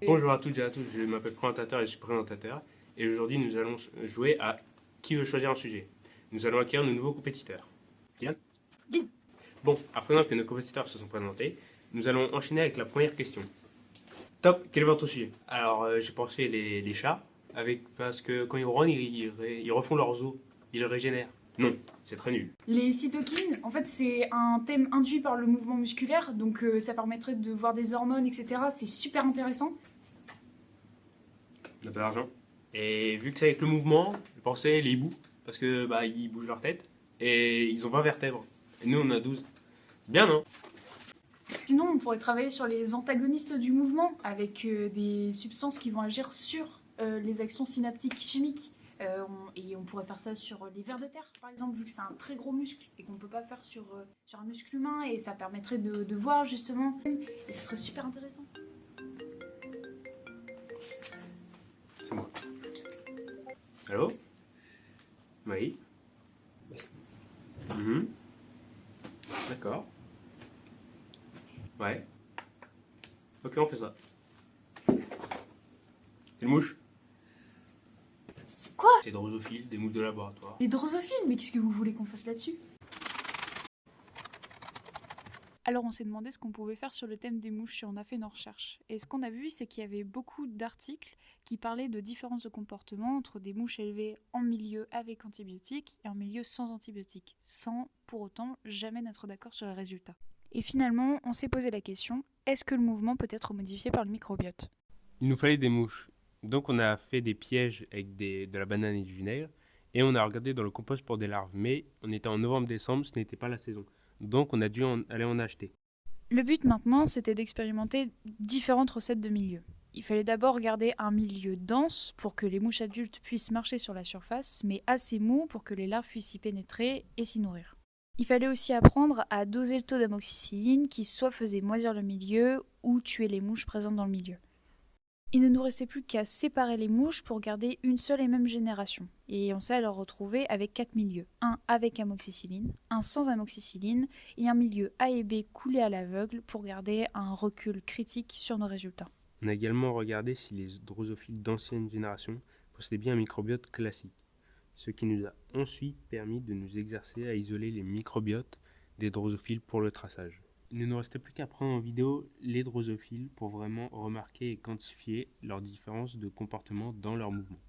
Bonjour à toutes et à tous, je m'appelle présentateur et je suis présentateur. Et aujourd'hui, nous allons jouer à Qui veut choisir un sujet. Nous allons acquérir de nouveaux compétiteurs. Bien. Lise. Bon, à présent que nos compétiteurs se sont présentés, nous allons enchaîner avec la première question. Top, quel est votre sujet? Alors, j'ai pensé les chats, parce que quand ils rognent, ils refont leurs os, ils régénèrent. Non, c'est très nul. Les cytokines, en fait, c'est un thème induit par le mouvement musculaire, donc ça permettrait de voir des hormones, etc. C'est super intéressant. On n'a pas d'argent. Et vu que c'est avec le mouvement, je pensais les hiboux, parce que ils bougent leur tête, et ils ont 20 vertèbres. Et nous, on a 12. C'est bien, non? Sinon, on pourrait travailler sur les antagonistes du mouvement, avec des substances qui vont agir sur les actions synaptiques chimiques. Et on pourrait faire ça sur les vers de terre, par exemple, vu que c'est un très gros muscle et qu'on ne peut pas faire sur un muscle humain, et ça permettrait de voir justement, et ce serait super intéressant. C'est moi. Allô? Oui. Mhm. D'accord. Ouais. Ok, on fait ça. C'est une mouche? Quoi? C'est drosophile, des mouches de laboratoire. Les drosophiles, mais qu'est-ce que vous voulez qu'on fasse là-dessus? Alors on s'est demandé ce qu'on pouvait faire sur le thème des mouches et on a fait nos recherches. Et ce qu'on a vu, c'est qu'il y avait beaucoup d'articles qui parlaient de différences de comportement entre des mouches élevées en milieu avec antibiotiques et en milieu sans antibiotiques, sans pour autant jamais n'être d'accord sur les résultats. Et finalement, on s'est posé la question, est-ce que le mouvement peut être modifié par le microbiote? Il nous fallait des mouches. Donc on a fait des pièges avec de la banane et du vinaigre. Et on a regardé dans le compost pour des larves. Mais on était en novembre-décembre, ce n'était pas la saison. Donc on a dû aller en acheter. Le but maintenant, c'était d'expérimenter différentes recettes de milieu. Il fallait d'abord garder un milieu dense pour que les mouches adultes puissent marcher sur la surface, mais assez mou pour que les larves puissent y pénétrer et s'y nourrir. Il fallait aussi apprendre à doser le taux d'amoxicilline qui soit faisait moisir le milieu ou tuer les mouches présentes dans le milieu. Il ne nous restait plus qu'à séparer les mouches pour garder une seule et même génération. Et on s'est alors retrouvé avec 4 milieux. Un avec amoxicilline, un sans amoxicilline et un milieu A et B coulé à l'aveugle pour garder un recul critique sur nos résultats. On a également regardé si les drosophiles d'ancienne génération possédaient bien un microbiote classique, ce qui nous a ensuite permis de nous exercer à isoler les microbiotes des drosophiles pour le traçage. Il ne nous restait plus qu'à prendre en vidéo les drosophiles pour vraiment remarquer et quantifier leurs différences de comportement dans leurs mouvements.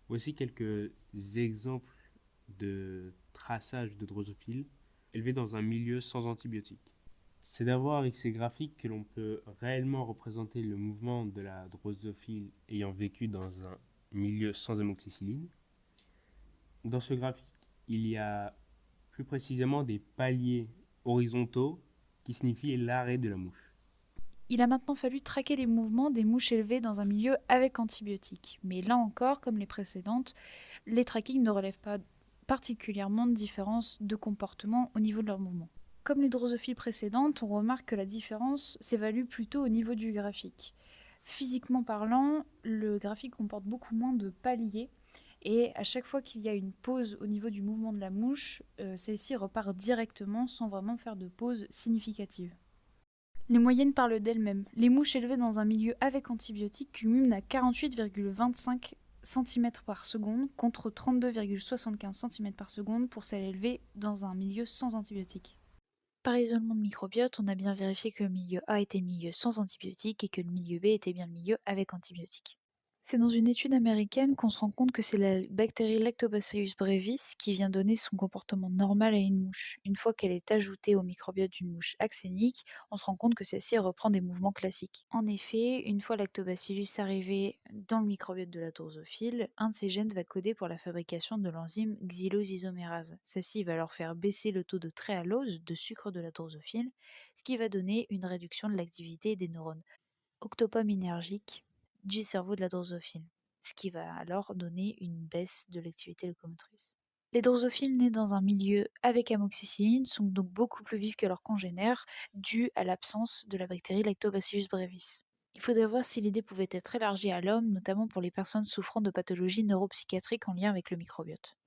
Voici quelques exemples de traçage de drosophiles élevés dans un milieu sans antibiotiques. C'est d'avoir avec ces graphiques que l'on peut réellement représenter le mouvement de la drosophile ayant vécu dans un milieu sans amoxicilline. Dans ce graphique, il y a plus précisément des paliers horizontaux qui signifient l'arrêt de la mouche. Il a maintenant fallu traquer les mouvements des mouches élevées dans un milieu avec antibiotiques. Mais là encore, comme les précédentes, les trackings ne relèvent pas particulièrement de différences de comportement au niveau de leurs mouvements. Comme les drosophiles précédentes, on remarque que la différence s'évalue plutôt au niveau du graphique. Physiquement parlant, le graphique comporte beaucoup moins de paliers et à chaque fois qu'il y a une pause au niveau du mouvement de la mouche, celle-ci repart directement sans vraiment faire de pause significative. Les moyennes parlent d'elles-mêmes. Les mouches élevées dans un milieu avec antibiotiques cumulent à 48,25 cm par seconde contre 32,75 cm par seconde pour celles élevées dans un milieu sans antibiotiques. Par isolement de microbiote, on a bien vérifié que le milieu A était le milieu sans antibiotiques et que le milieu B était bien le milieu avec antibiotiques. C'est dans une étude américaine qu'on se rend compte que c'est la bactérie Lactobacillus brevis qui vient donner son comportement normal à une mouche. Une fois qu'elle est ajoutée au microbiote d'une mouche axénique, on se rend compte que celle-ci reprend des mouvements classiques. En effet, une fois Lactobacillus arrivé dans le microbiote de la drosophile, un de ces gènes va coder pour la fabrication de l'enzyme xylosisomérase. Celle-ci va alors faire baisser le taux de tréhalose, de sucre de la drosophile, ce qui va donner une réduction de l'activité des neurones octopaminergiques du cerveau de la drosophile, ce qui va alors donner une baisse de l'activité locomotrice. Les drosophiles nés dans un milieu avec amoxicilline sont donc beaucoup plus vifs que leurs congénères, dû à l'absence de la bactérie Lactobacillus brevis. Il faudrait voir si l'idée pouvait être élargie à l'homme, notamment pour les personnes souffrant de pathologies neuropsychiatriques en lien avec le microbiote.